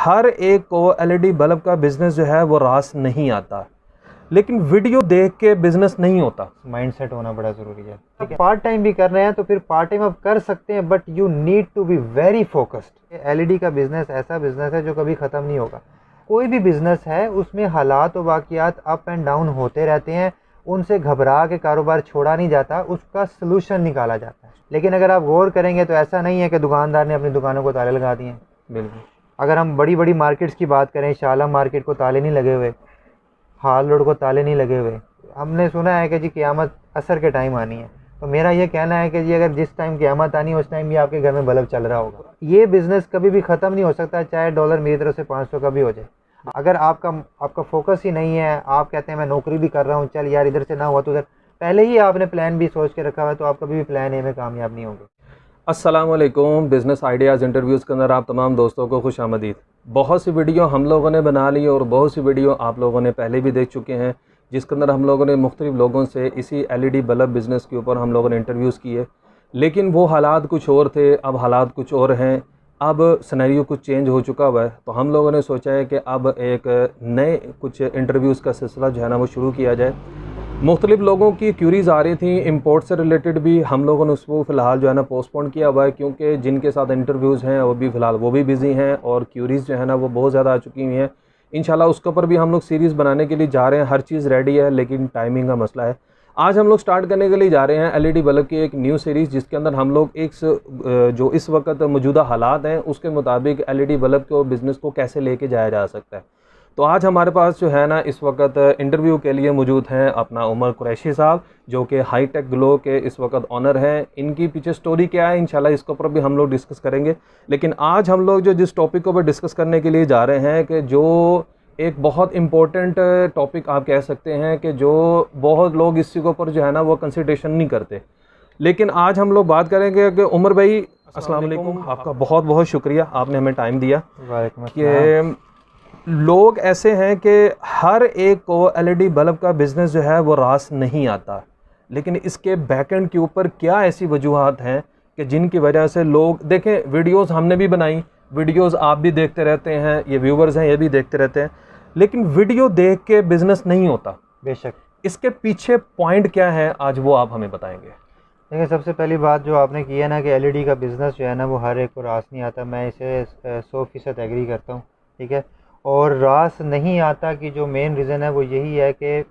हर एक को LED bulb का बिजनेस जो है वो रास नहीं आता, लेकिन वीडियो देख के बिजनेस नहीं होता। माइंडसेट होना बड़ा ज़रूरी है। ठीक है, पार्ट टाइम भी कर रहे हैं तो फिर पार्ट टाइम आप कर सकते हैं, but you need to be very focused. LED का बिजनेस ऐसा बिजनेस है जो कभी ख़त्म नहीं होगा। कोई भी बिजनेस है उसमें हालात और वाक़ियात अप एंड डाउन होते रहते हैं, उनसे घबरा के कारोबार छोड़ा नहीं जाता, उसका सलूशन निकाला जाता है। लेकिन अगर आप गौर करेंगे तो ऐसा नहीं है कि दुकानदार ने अपनी दुकानों को ताले लगा दिए। बिल्कुल। अगर हम बड़ी बड़ी मार्केट्स की बात करें, शाला मार्केट को ताले नहीं लगे हुए, हाल रोड को ताले नहीं लगे हुए। हमने सुना है कि जी क़यामत असर के टाइम आनी है, तो मेरा ये कहना है कि जी अगर जिस टाइम क़यामत आनी है उस टाइम भी आपके घर में बल्ब चल रहा होगा। ये बिज़नेस कभी भी ख़त्म नहीं हो सकता, चाहे डॉलर मेरी तरफ से 500 का भी हो जाए। अगर आपका फोकस ही नहीं है, आप कहते हैं मैं नौकरी भी कर रहा हूँ, चल यार इधर से ना हुआ तो उधर, पहले ही आपने प्लान भी सोच के रखा हुआ है, तो आप कभी भी प्लान ए में कामयाब नहीं होंगे। अस्सलाम वालेकुम। बिज़नेस आइडियाज़ इंटरव्यूज़ के अंदर आप तमाम दोस्तों को खुश आमदीद। बहुत सी वीडियो हम लोगों ने बना ली और बहुत सी वीडियो आप लोगों ने पहले भी देख चुके हैं, जिसके अंदर हम लोगों ने मुख्तलिफ लोगों से इसी एलईडी बल्ब बिज़नेस के ऊपर हम लोगों ने इंटरव्यूज़ किए। लेकिन वो हालात कुछ और थे, अब हालात कुछ और हैं। अब सिनेरियो कुछ चेंज हो चुका हुआ है, तो हम लोगों ने सोचा है कि अब एक नए कुछ इंटरव्यूज़ का सिलसिला जो है ना वो शुरू किया जाए। मुख्तलिफ लोगों की क्यूरीज़ आ रही थी, इंपोर्ट से रिलेटेड भी हम लोगों ने उसको फ़िलहाल जो है ना पोस्टपोन किया हुआ है, क्योंकि जिनके साथ इंटरव्यूज़ हैं वो भी फ़िलहाल वो भी बिज़ी हैं और क्यूरीज़ जो है ना वो बहुत ज़्यादा आ चुकी हुई हैं। इंशाल्लाह उसके ऊपर भी हम लोग सीरीज़ बनाने के लिए जा रहे हैं। हर चीज़ रेडी है, लेकिन टाइमिंग का मसला है। आज हम लोग स्टार्ट करने के लिए जा रहे हैं एलईडी बल्ब की एक न्यू सीरीज़, जिसके अंदर हम लोग जो इस वक्त मौजूदा हालात हैं उसके मुताबिक एलईडी बल्ब को बिज़नेस को कैसे लेके जाया जा सकता है। तो आज हमारे पास जो है ना इस वक्त इंटरव्यू के लिए मौजूद हैं अपना उमर कुरैशी साहब, जो कि हाईटेक ग्लो के इस वक्त ऑनर हैं। इनकी पीछे स्टोरी क्या है इंशाल्लाह इसके ऊपर भी हम लोग डिस्कस करेंगे। लेकिन आज हम लोग जो जिस टॉपिक के ऊपर डिस्कस करने के लिए जा रहे हैं, कि जो एक बहुत इम्पोर्टेंट टॉपिक आप कह सकते हैं, कि जो बहुत लोग इसी के ऊपर जो है ना वो कंसिडरेशन नहीं करते। लेकिन आज हम लोग बात करेंगे कि उमर भाई अस्सलाम वालेकुम, आपका बहुत बहुत शुक्रिया, आपने हमें टाइम दिया। कि लोग ऐसे हैं कि हर एक को एलईडी बल्ब का बिज़नेस जो है वो रास नहीं आता, लेकिन इसके बैकएंड के ऊपर क्या ऐसी वजूहात हैं कि जिनकी वजह से लोग देखें। वीडियोस हमने भी बनाई, वीडियोस आप भी देखते रहते हैं, ये व्यूवर्स हैं ये भी देखते रहते हैं, लेकिन वीडियो देख के बिज़नेस नहीं होता। बेशक। इसके पीछे पॉइंट क्या है, आज वो आप हमें बताएंगे। देखिए, सबसे पहली बात जो आपने की है ना कि एलईडी का बिज़नेस जो है ना वो हर एक को रास नहीं आता, मैं इसे 100% एग्री करता हूँ। ठीक है, और रास नहीं आता कि जो मेन रीज़न है वो यही है कि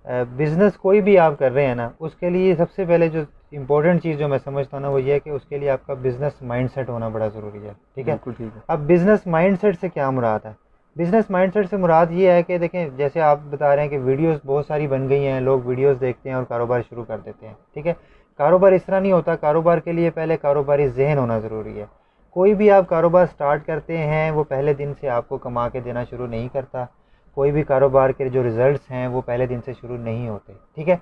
बिज़नेस कोई भी आप कर रहे हैं ना, उसके लिए सबसे पहले जो इम्पोर्टेंट चीज़ जो मैं समझता हूँ ना वो ये है कि उसके लिए आपका बिज़नेस माइंडसेट होना बड़ा ज़रूरी है। ठीक है, बिल्कुल ठीक है। अब बिज़नेस माइंडसेट से क्या मुराद है? बिज़नेस माइंडसेट से मुराद ये है कि देखें, जैसे आप बता रहे हैं कि वीडियोस बहुत सारी बन गई हैं, लोग वीडियोस देखते हैं और कारोबार शुरू कर देते हैं। ठीक है, कारोबार इस तरह नहीं होता। कारोबार के लिए पहले कारोबारी ज़हन होना ज़रूरी है। कोई भी आप कारोबार स्टार्ट करते हैं वो पहले दिन से आपको कमा के देना शुरू नहीं करता। कोई भी कारोबार के जो रिज़ल्ट्स हैं वो पहले दिन से शुरू नहीं होते। ठीक है,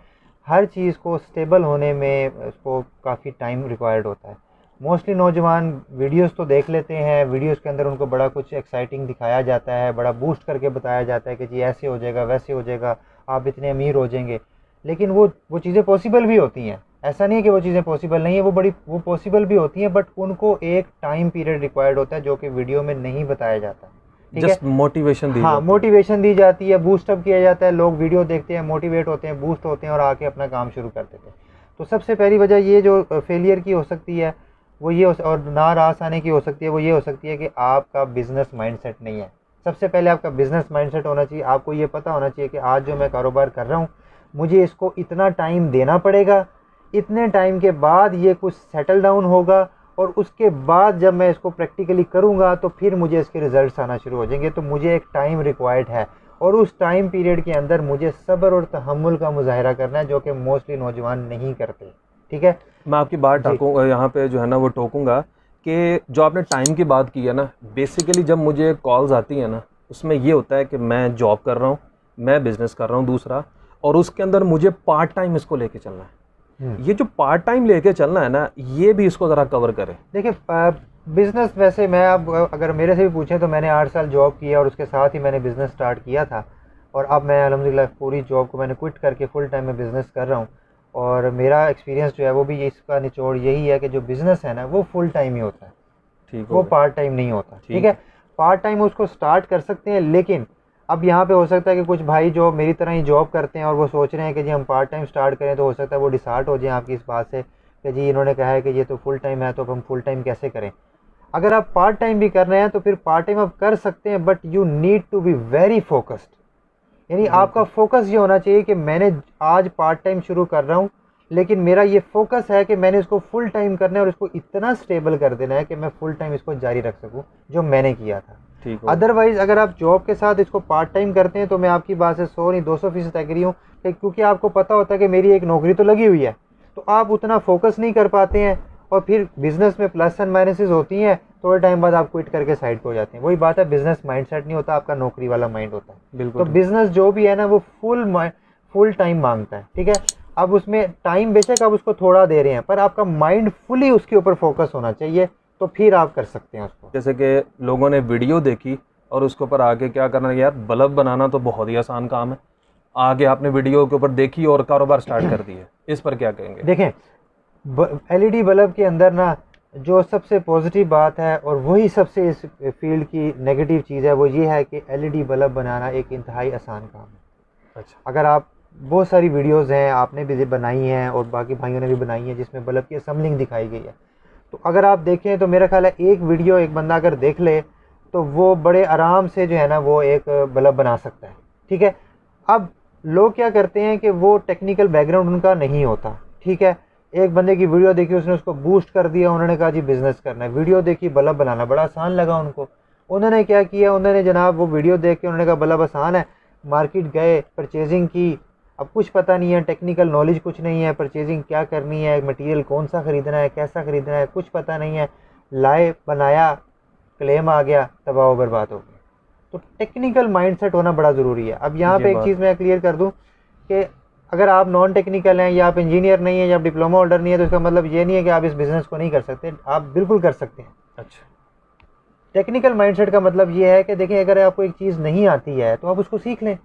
हर चीज़ को स्टेबल होने में उसको काफ़ी टाइम रिक्वायर्ड होता है। मोस्टली नौजवान वीडियोस तो देख लेते हैं, वीडियोस के अंदर उनको बड़ा कुछ एक्साइटिंग दिखाया जाता है, बड़ा बूस्ट करके बताया जाता है कि जी ऐसे हो जाएगा, वैसे हो जाएगा, आप इतने अमीर हो जाएंगे। लेकिन वो चीज़ें पॉसिबल भी होती हैं, ऐसा नहीं है कि वो चीज़ें पॉसिबल नहीं है, वो पॉसिबल भी होती हैं, बट उनको एक टाइम पीरियड रिक्वायर्ड होता है जो कि वीडियो में नहीं बताया जाता। जस्ट मोटिवेशन दी हाँ, मोटिवेशन दी जाती है, बूस्टअप किया जाता है, लोग वीडियो देखते हैं, मोटिवेट होते हैं, बूस्ट होते हैं और आके अपना काम शुरू कर देते हैं। तो सबसे पहली वजह ये जो फेलियर की हो सकती है वो ये और ना रास आने की हो सकती है, वो ये हो सकती है कि आपका बिज़नेस माइंडसेट नहीं है। सबसे पहले आपका बिज़नेस माइंडसेट होना चाहिए। आपको ये पता होना चाहिए कि आज जो मैं कारोबार कर रहा हूँ मुझे इसको इतना टाइम देना पड़ेगा, इतने टाइम के बाद ये कुछ सेटल डाउन होगा और उसके बाद जब मैं इसको प्रैक्टिकली करूँगा तो फिर मुझे इसके रिज़ल्ट्स आना शुरू हो जाएंगे। तो मुझे एक टाइम रिक्वायर्ड है और उस टाइम पीरियड के अंदर मुझे सब्र और तहम्मुल का मुज़ाहिरा करना है, जो कि मोस्टली नौजवान नहीं करते। ठीक है, मैं आपकी बात यहाँ पे जो है ना वो टोकूंगा कि जो आपने टाइम की बात की है ना, बेसिकली जब मुझे कॉल्स आती है ना उसमें ये होता है कि मैं जॉब कर रहा हूँ, मैं बिज़नेस कर रहा हूँ दूसरा, और उसके अंदर मुझे पार्ट टाइम इसको लेके चलना है। ये जो पार्ट टाइम लेके चलना है ना, ये भी इसको ज़रा कवर करें। देखिए, बिज़नेस वैसे मैं अब अगर मेरे से भी पूछें तो मैंने 8 साल जॉब किया और उसके साथ ही मैंने बिज़नेस स्टार्ट किया था, और अब मैं अल्हम्दुलिल्लाह पूरी जॉब को मैंने क्विट करके फुल टाइम में बिज़नेस कर रहा हूँ। और मेरा एक्सपीरियंस जो है वो भी इसका निचोड़ यही है कि जो बिज़नेस है ना वो फुल टाइम ही होता है, ठीक, वो पार्ट टाइम नहीं होता। ठीक है, पार्ट टाइम उसको स्टार्ट कर सकते हैं। लेकिन अब यहाँ पे हो सकता है कि कुछ भाई जो मेरी तरह ही जॉब करते हैं और वो सोच रहे हैं कि जी हम पार्ट टाइम स्टार्ट करें, तो हो सकता है वो डिसहार्ट हो जाए आपकी इस बात से कि जी इन्होंने कहा है कि ये तो फुल टाइम है, तो अब हम फुल टाइम कैसे करें। अगर आप पार्ट टाइम भी कर रहे हैं तो फिर पार्ट टाइम आप कर सकते हैं, but you need to be very focused. यानी आपका फोकस ये होना चाहिए कि मैंने आज पार्ट टाइम शुरू कर रहा हूँ, लेकिन मेरा ये फोकस है कि मैंने इसको फुल टाइम करना है और इसको इतना स्टेबल कर देना है कि मैं फुल टाइम इसको जारी रख सकूँ जो मैंने किया था। अदरवाइज अगर आप जॉब के साथ इसको पार्ट टाइम करते हैं तो मैं आपकी बात से 100 नहीं 200% एग्री हूँ, क्योंकि आपको पता होता है कि मेरी एक नौकरी तो लगी हुई है, तो आप उतना फोकस नहीं कर पाते हैं और फिर बिजनेस में प्लस एंड माइनसेस होती हैं, थोड़े टाइम बाद आप क्विट करके साइड पे हो जाते हैं। वही बात है, बिजनेस माइंडसेट नहीं होता, आपका नौकरी वाला माइंड होता है। तो बिजनेस जो भी है ना वो फुल टाइम मांगता है, ठीक है। अब उसमें टाइम बेशक आप उसको थोड़ा दे रहे हैं, पर आपका माइंड फुली उसके ऊपर फोकस होना चाहिए, तो फिर आप कर सकते हैं उसको। जैसे कि लोगों ने वीडियो देखी और उसके ऊपर आगे क्या करना है, यार बल्ब बनाना तो बहुत ही आसान काम है, आगे आपने वीडियो के ऊपर देखी और कारोबार स्टार्ट कर दिए, इस पर क्या कहेंगे? देखें, एलईडी बल्ब के अंदर ना जो सबसे पॉजिटिव बात है और वही सबसे इस फील्ड की नेगेटिव चीज़ है, वो ये है कि एलईडी बल्ब बनाना एक इंतहाई आसान काम है। अच्छा। अगर आप बहुत सारी वीडियोस हैं, आपने भी बनाई हैं और बाकी भाइयों ने भी बनाई है जिसमें बल्ब की असेंबलिंग दिखाई गई है, तो अगर आप देखें तो मेरा ख्याल है एक वीडियो एक बंदा अगर देख ले तो वो बड़े आराम से जो है ना वो एक बल्ब बना सकता है, ठीक है। अब लोग क्या करते हैं कि वो टेक्निकल बैकग्राउंड उनका नहीं होता, ठीक है। एक बंदे की वीडियो देखी, उसने उसको बूस्ट कर दिया, उन्होंने कहा जी बिज़नेस करना है। वीडियो देखी, बल्ब बनाना बड़ा आसान लगा उनको, उन्होंने क्या किया, उन्होंने जनाब वो वीडियो देख के उन्होंने कहा बल्ब आसान है, मार्केट गए, परचेजिंग की। अब कुछ पता नहीं है, टेक्निकल नॉलेज कुछ नहीं है, परचेजिंग क्या करनी है, मटेरियल कौन सा ख़रीदना है, कैसा ख़रीदना है, कुछ पता नहीं है, लाए, बनाया, क्लेम आ गया, तबाह बर्बाद हो गया। तो टेक्निकल माइंडसेट होना बड़ा ज़रूरी है। अब यहाँ पे एक चीज़ मैं क्लियर कर दूँ कि अगर आप नॉन टेक्निकल हैं या आप इंजीनियर नहीं है या आप डिप्लोमा होल्डर नहीं है, तो इसका मतलब ये नहीं है कि आप इस बिज़नेस को नहीं कर सकते, आप बिल्कुल कर सकते हैं। अच्छा। टेक्निकल माइंडसेट का मतलब ये है कि देखिए, अगर आपको एक चीज़ नहीं आती है तो आप उसको सीख लें,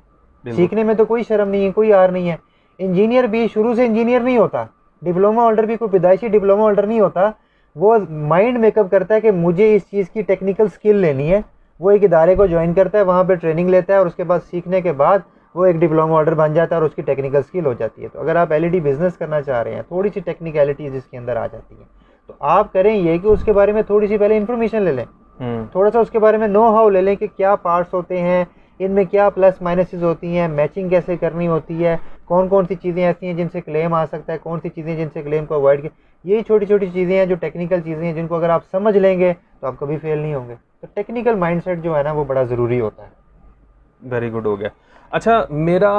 सीखने में तो कोई शर्म नहीं है, कोई आर नहीं है। इंजीनियर भी शुरू से इंजीनियर नहीं होता, डिप्लोमा होल्डर भी कोई पैदाइशी डिप्लोमा होल्डर नहीं होता। वो माइंड मेकअप करता है कि मुझे इस चीज़ की टेक्निकल स्किल लेनी है, वो एक इदारे को ज्वाइन करता है, वहाँ पर ट्रेनिंग लेता है और उसके बाद सीखने के बाद वो एक डिप्लोमा होल्डर बन जाता है और उसकी टेक्निकल स्किल हो जाती है। तो अगर आप एलईडी बिजनेस करना चाह रहे हैं, थोड़ी सी टेक्निकलिटीज इसके अंदर आ जाती है, तो आप करें ये कि उसके बारे में थोड़ी सी पहले इन्फॉर्मेशन ले लें, थोड़ा सा उसके बारे में नो हाउ ले लें कि क्या पार्ट्स होते हैं, इनमें क्या प्लस माइनसेस होती हैं, मैचिंग कैसे करनी होती है, कौन कौन सी चीज़ें ऐसी हैं जिनसे क्लेम आ सकता है, कौन सी चीज़ें जिनसे क्लेम को अवॉइड किया। यही छोटी छोटी चीज़ें हैं जो टेक्निकल चीज़ें हैं, जिनको अगर आप समझ लेंगे तो आप कभी फेल नहीं होंगे। तो टेक्निकल माइंडसेट जो है ना वो बड़ा ज़रूरी होता है। वेरी गुड हो गया। अच्छा, मेरा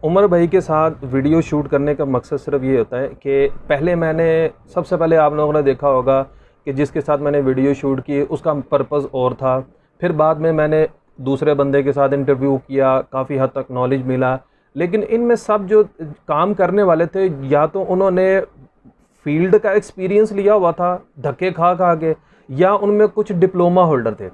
उमर भाई के साथ वीडियो शूट करने का मकसद सिर्फ ये होता है कि पहले मैंने सबसे पहले आप लोगों ने देखा होगा कि जिसके साथ मैंने वीडियो शूट की उसका पर्पज़ और था, फिर बाद में मैंने दूसरे बंदे के साथ इंटरव्यू किया, काफ़ी हद तक नॉलेज मिला, लेकिन इनमें सब जो काम करने वाले थे या तो उन्होंने फील्ड का एक्सपीरियंस लिया हुआ था धक्के खा खा के, या उनमें कुछ डिप्लोमा होल्डर थे।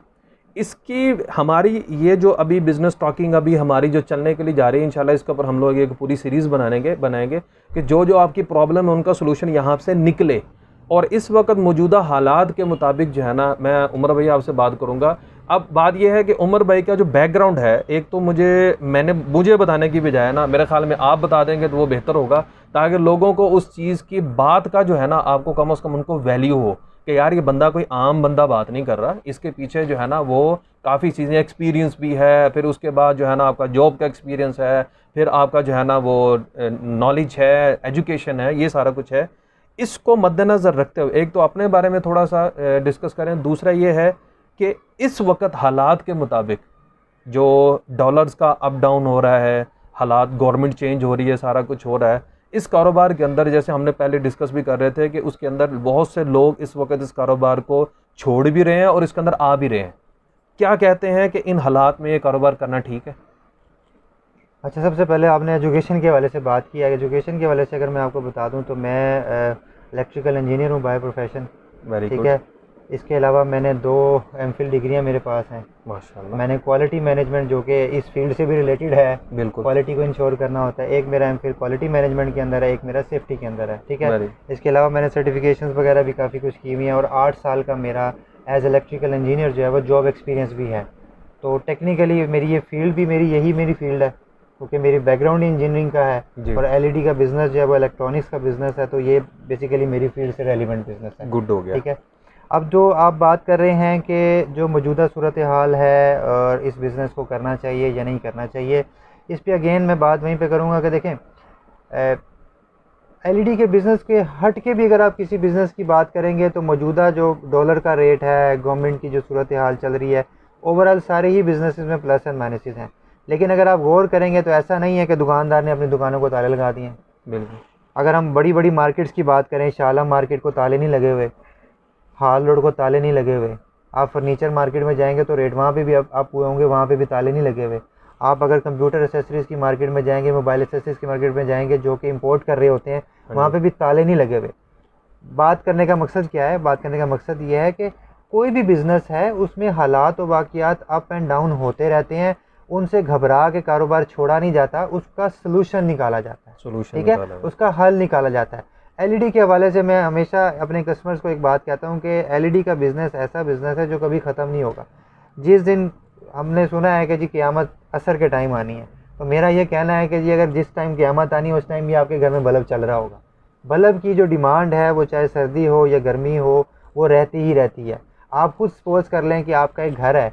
इसकी हमारी ये जो अभी बिज़नेस टॉकिंग अभी हमारी जो चलने के लिए जा रही है, इंशाल्लाह इसके ऊपर हम लोग एक पूरी सीरीज़ बनाएंगे कि जो जो आपकी प्रॉब्लम है उनका सोल्यूशन यहाँ से निकले। और इस वक्त मौजूदा हालात के मुताबिक जो है ना, मैं उमर भाई आपसे बात करूँगा। अब बात यह है कि उमर भाई का जो बैकग्राउंड है, एक तो मुझे बताने की बजाय ना, मेरे ख्याल में आप बता देंगे तो वो बेहतर होगा, ताकि लोगों को उस चीज़ की बात का जो है ना, आपको कम से कम उनको वैल्यू हो कि यार ये बंदा कोई आम बंदा बात नहीं कर रहा, इसके पीछे जो है ना वो काफ़ी चीज़ें, एक्सपीरियंस भी है, फिर उसके बाद जो है ना आपका जॉब का एक्सपीरियंस है, फिर आपका जो है ना वो नॉलेज है, एजुकेशन है, ये सारा कुछ है। इसको मद्देनज़र रखते हुए एक तो अपने बारे में थोड़ा सा डिस्कस करें, दूसरा ये है कि इस वक्त हालात के मुताबिक जो डॉलर्स का अप डाउन हो रहा है, हालात, गवर्नमेंट चेंज हो रही है, सारा कुछ हो रहा है, इस कारोबार के अंदर जैसे हमने पहले डिस्कस भी कर रहे थे कि उसके अंदर बहुत से लोग इस वक्त इस कारोबार को छोड़ भी रहे हैं और इसके अंदर आ भी रहे हैं। क्या कहते हैं कि इन हालात में ये कारोबार करना ठीक है? अच्छा, सबसे पहले आपने एजुकेशन के हवाले से बात की है। एजुकेशन के हवाले से अगर मैं आपको बता दूं तो मैं इलेक्ट्रिकल इंजीनियर हूं बाय प्रोफेशन, ठीक है। इसके अलावा मैंने 2 एमफिल डिग्रियां मेरे पास हैं माशाल्लाह। मैंने क्वालिटी मैनेजमेंट, जो कि इस फील्ड से भी रिलेटेड है, बिल्कुल, क्वालिटी को इंश्योर करना होता है। एक मेरा एमफिल क्वालिटी मैनेजमेंट के अंदर है, एक मेरा सेफ्टी के अंदर है, ठीक है। इसके अलावा मैंने सर्टिफिकेशंस वगैरह भी काफ़ी कुछ की हुई हैं और 8 साल का मेरा एज इलेक्ट्रिकल इंजीनियर जो है वो जॉब एक्सपीरियंस भी है। तो टेक्निकली मेरी ये फील्ड भी यही मेरी फील्ड है, क्योंकि मेरी बैकग्राउंड इंजीनियरिंग का है और एलईडी का बिज़नेस जो है वो इलेक्ट्रॉनिक्स का बिज़नेस है, तो ये बेसिकली मेरी फील्ड से रेलिवेंट बिज़नेस है। गुड हो गया। ठीक है, अब जो आप बात कर रहे हैं कि जो मौजूदा सूरत हाल है और इस बिज़नेस को करना चाहिए या नहीं करना चाहिए, इस पे अगेन मैं बात वहीं पे करूँगा कि देखें एलईडी के बिज़नेस के हट के भी अगर आप किसी बिज़नेस की बात करेंगे तो मौजूदा जो डॉलर का रेट है, गवर्नमेंट की जो सूरत हाल चल रही है, ओवरऑल सारे ही बिज़नेसेस में प्लस एंड माइनसेस हैं। लेकिन अगर आप गौर करेंगे तो ऐसा नहीं है कि दुकानदार ने अपनी दुकानों को ताले लगा दिए हैं। बिल्कुल। अगर हम बड़ी बड़ी मार्केट्स की बात करें, शाला मार्केट को ताले नहीं लगे हुए, हाल रोड को ताले नहीं लगे हुए। आप फर्नीचर मार्केट में जाएंगे तो रेट वहाँ पे भी आप हुए होंगे, वहाँ पे भी ताले नहीं लगे हुए। आप अगर कंप्यूटर एसेसरीज़ की मार्केट में जाएंगे, मोबाइल एसेसरीज़ की मार्केट में जाएंगे जो कि इंपोर्ट कर रहे होते हैं, वहाँ पे भी ताले नहीं लगे हुए। बात करने का मकसद क्या है? बात करने का मकसद ये है कि कोई भी बिज़नेस है उसमें हालात और वाक़ियात अप एंड डाउन होते रहते हैं, उनसे घबरा के कारोबार छोड़ा नहीं जाता, उसका सलूशन निकाला जाता है। ठीक है, उसका हल निकाला जाता है। एलईडी के हवाले से मैं हमेशा अपने कस्टमर्स को एक बात कहता हूँ कि एलईडी का बिज़नेस ऐसा बिज़नेस है जो कभी ख़त्म नहीं होगा। जिस दिन हमने सुना है कि जी क़यामत असर के टाइम आनी है, तो मेरा ये कहना है कि जी अगर जिस टाइम क़यामत आनी है उस टाइम भी आपके घर में बल्ब चल रहा होगा। बल्ब की जो डिमांड है वो चाहे सर्दी हो या गर्मी हो, वो रहती ही रहती है। आप खुद सपोज कर लें कि आपका एक घर है,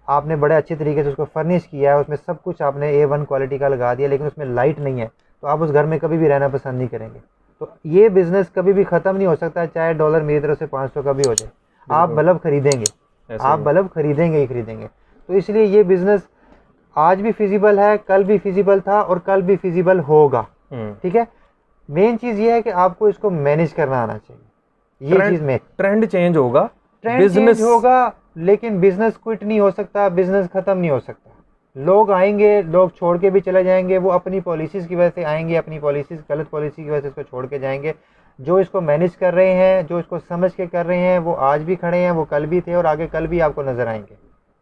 आपने बड़े अच्छे तरीके से उसको फर्निश किया है, उसमें सब कुछ आपने A1 क्वालिटी का लगा दिया, लेकिन उसमें लाइट नहीं है, तो आप उस घर में कभी भी रहना पसंद नहीं करेंगे। तो ये बिज़नेस कभी भी ख़त्म नहीं हो सकता, चाहे डॉलर मेरी तरफ से 500 का भी हो जाए, आप बल्ब खरीदेंगे, आप बल्ब खरीदेंगे ही खरीदेंगे। तो इसलिए ये बिज़नेस आज भी फिजिबल है, कल भी फिजिबल था और कल भी फिजिबल होगा। ठीक है, मेन चीज़ ये है कि आपको इसको मैनेज करना आना चाहिए। ये चीज़ में ट्रेंड चेंज होगा, बिजनेस होगा, लेकिन बिजनेस क्विट नहीं हो सकता, बिजनेस खत्म नहीं हो सकता। लोग आएंगे, लोग छोड़ के भी चले जाएंगे, वो अपनी पॉलिसीज़ की वजह से आएंगे, अपनी पॉलिसीज़ गलत पॉलिसी की वजह से इसको छोड़ के जाएंगे। जो इसको मैनेज कर रहे हैं, जो इसको समझ के कर रहे हैं, वो आज भी खड़े हैं, वो कल भी थे और आगे कल भी आपको नजर आएंगे।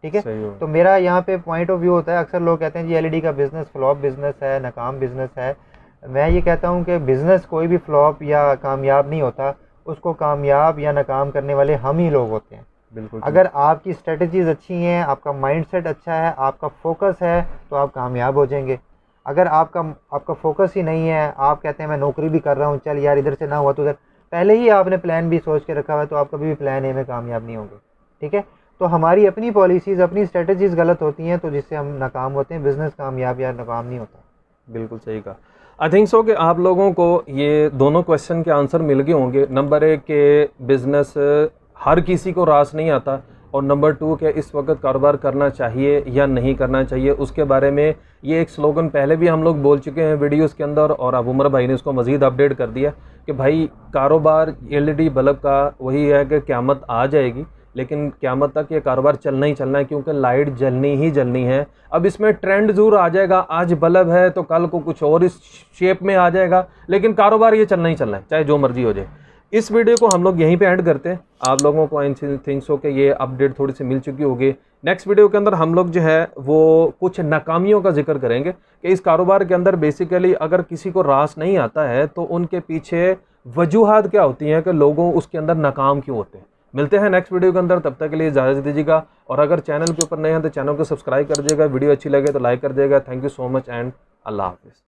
ठीक है, तो मेरा यहाँ पे पॉइंट ऑफ व्यू होता है, अक्सर लोग कहते हैं जी एलईडी का बिजनेस फ्लॉप बिजनेस है, नाकाम बिजनेस है। मैं ये कहता हूँ कि बिजनेस कोई भी फ्लॉप या कामयाब नहीं होता, उसको कामयाब या नाकाम करने वाले हम ही लोग होते हैं। बिल्कुल। अगर आपकी स्ट्रेटजीज अच्छी हैं, आपका माइंडसेट अच्छा है, आपका फोकस है, तो आप कामयाब हो जाएंगे। अगर आपका फोकस ही नहीं है, आप कहते हैं मैं नौकरी भी कर रहा हूँ, चल यार इधर से ना हुआ तो उधर, पहले ही आपने प्लान भी सोच के रखा हुआ है, तो आप कभी भी प्लान ए में कामयाब नहीं होंगे। ठीक है, तो हमारी अपनी पॉलिसीज़, अपनी स्ट्रेटजीज गलत होती हैं, तो जिससे हम नाकाम होते हैं। बिज़नेस कामयाब या नाकाम नहीं होता। बिल्कुल सही कहा। आई थिंक सो कि आप लोगों को ये दोनों क्वेश्चन के आंसर मिल गए होंगे। नंबर 1 के बिज़नेस हर किसी को रास नहीं आता, और नंबर 2 के इस वक्त कारोबार करना चाहिए या नहीं करना चाहिए, उसके बारे में ये एक स्लोगन पहले भी हम लोग बोल चुके हैं वीडियोस के अंदर, और अब उमर भाई ने इसको मज़ीद अपडेट कर दिया कि भाई कारोबार एलईडी बल्ब का वही है कि क़यामत आ जाएगी, लेकिन क़यामत तक ये कारोबार चलना ही चलना है, क्योंकि लाइट जलनी ही जलनी है। अब इसमें ट्रेंड ज़रूर आ जाएगा, आज बल्ब है तो कल को कुछ और इस शेप में आ जाएगा, लेकिन कारोबार ये चलना ही चलना है, चाहे जो मर्जी हो जाए। इस वीडियो को हम लोग यहीं पे एंड करते हैं। आप लोगों को आई थिंक सो कि ये अपडेट थोड़ी सी मिल चुकी होगी। नेक्स्ट वीडियो के अंदर हम लोग जो है वो कुछ नाकामियों का जिक्र करेंगे कि इस कारोबार के अंदर बेसिकली अगर किसी को रास नहीं आता है तो उनके पीछे वजूहात क्या होती हैं कि लोगों उसके अंदर नाकाम क्यों होते हैं। मिलते हैं नेक्स्ट वीडियो के अंदर, तब तक के लिए इजाज़त दीजिएगा, और अगर चैनल के ऊपर नए हैं तो चैनल को सब्सक्राइब कर दीजिएगा, वीडियो अच्छी लगे तो लाइक कर दीजिएगा। Thank you so much and अल्लाह हाफिज़।